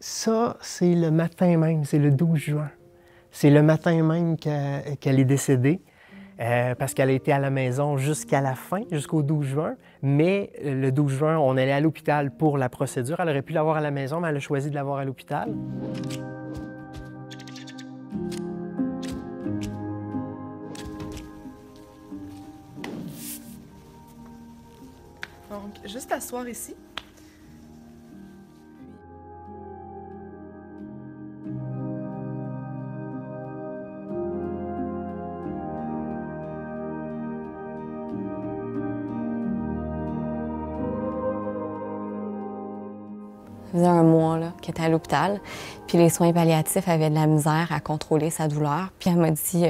Ça, c'est le matin même, c'est le 12 juin. C'est le matin même qu'elle est décédée, parce qu'elle a été à la maison jusqu'à la fin, jusqu'au 12 juin. Mais le 12 juin, on allait à l'hôpital pour la procédure. Elle aurait pu l'avoir à la maison, mais elle a choisi de l'avoir à l'hôpital. Donc, juste t'asseoir ici. Ça faisait un mois qu'elle était à l'hôpital, puis les soins palliatifs avaient de la misère à contrôler sa douleur. Puis elle m'a dit,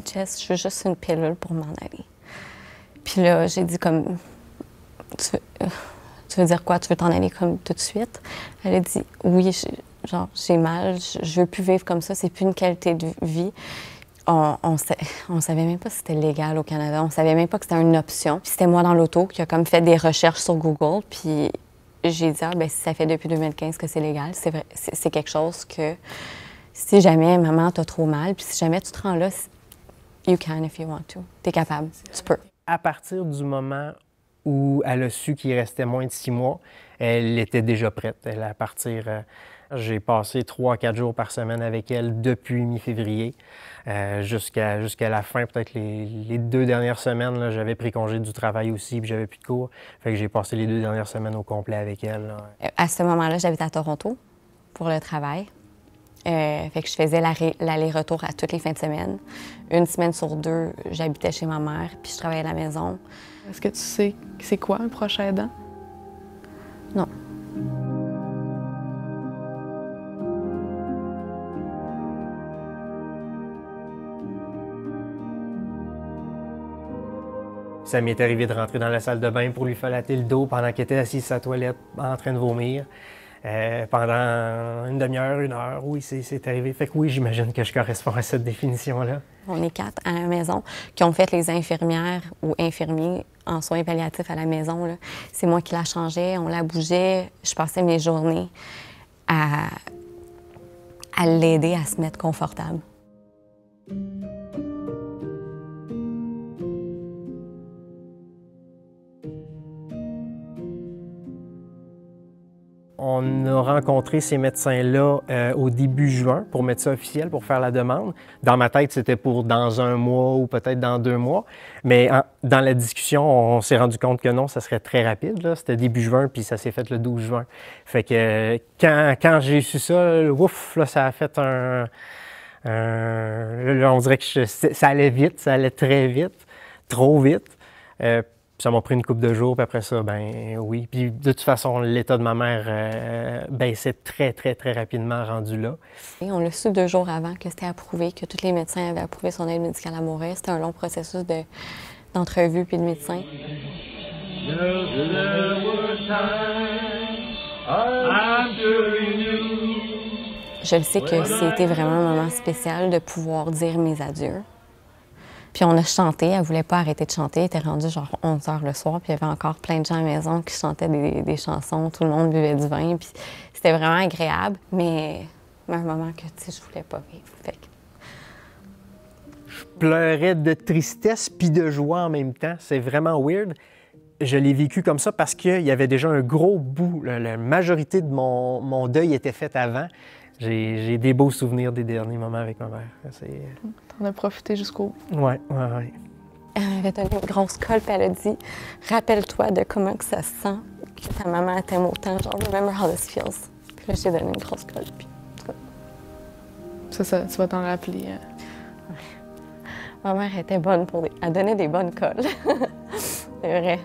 Jess, je veux juste une pilule pour m'en aller. Puis là, j'ai dit comme, tu veux dire quoi? Tu veux t'en aller comme tout de suite? Elle a dit, oui, j'ai mal, je veux plus vivre comme ça, c'est plus une qualité de vie. On savait même pas si c'était légal au Canada, on savait même pas que c'était une option. Puis c'était moi dans l'auto qui a comme fait des recherches sur Google, puis j'ai dit, ben si ça fait depuis 2015 que c'est légal, c'est vrai, c'est quelque chose que si jamais maman t'as trop mal, puis si jamais tu te rends là, you can if you want to. T'es capable, tu peux. À partir du moment où elle a su qu'il restait moins de 6 mois, elle était déjà prête, elle, à partir. J'ai passé 3-4 jours par semaine avec elle depuis mi-février jusqu'à la fin, peut-être les 2 dernières semaines. J'avais pris congé du travail aussi, puis j'avais plus de cours. Fait que j'ai passé les 2 dernières semaines au complet avec elle. Là. À ce moment-là, j'habitais à Toronto pour le travail. Fait que je faisais l'aller-retour à toutes les fins de semaine. Une semaine sur 2, j'habitais chez ma mère, puis je travaillais à la maison. Est-ce que tu sais c'est quoi un proche aidant? Non. Ça m'est arrivé de rentrer dans la salle de bain pour lui falater le dos pendant qu'elle était assise à sa toilette en train de vomir. Pendant une demi-heure, 1 heure, oui, c'est arrivé. Fait que oui, j'imagine que je corresponds à cette définition-là. On est 4 à la maison qui ont fait les infirmières ou infirmiers en soins palliatifs à la maison. C'est moi qui la changeais, on la bougeait. Je passais mes journées à l'aider à se mettre confortable. On a rencontré ces médecins-là au début juin pour mettre ça officiel, pour faire la demande. Dans ma tête, c'était pour dans 1 mois ou peut-être dans 2 mois. Mais dans la discussion, on s'est rendu compte que non, ça serait très rapide. C'était début juin, puis ça s'est fait le 12 juin. Fait que quand j'ai su ça, ouf, là, ça a fait là, on dirait que ça allait vite, ça allait très vite, trop vite. Ça m'a pris une couple de jours, puis après ça, ben oui. Puis de toute façon, l'état de ma mère baissait très, très, très rapidement rendu là. Et on l'a su 2 jours avant que c'était approuvé, que tous les médecins avaient approuvé son aide médicale à mourir. C'était un long processus d'entrevue puis de médecin. Je le sais que c'était vraiment un moment spécial de pouvoir dire mes adieux. Puis on a chanté, elle voulait pas arrêter de chanter, elle était rendue genre 11 h le soir, puis il y avait encore plein de gens à la maison qui chantaient des chansons, tout le monde buvait du vin, puis c'était vraiment agréable, mais un moment que, tu sais, je voulais pas vivre. Fait que... Je pleurais de tristesse puis de joie en même temps, c'est vraiment weird. Je l'ai vécu comme ça parce qu'il y avait déjà un gros bout, la majorité de mon deuil était faite avant. J'ai des beaux souvenirs des derniers moments avec ma mère. T'en as profité jusqu'au bout. Oui. Elle m'avait donné une grosse colle, puis elle a dit « Rappelle-toi de comment que ça se sent que ta maman t'aime autant, genre « Remember how this feels ». Puis là, j'ai donné une grosse colle, puis... Ça, tu vas t'en rappeler. Ouais. Ma mère était bonne elle donnait des bonnes colles. C'est vrai.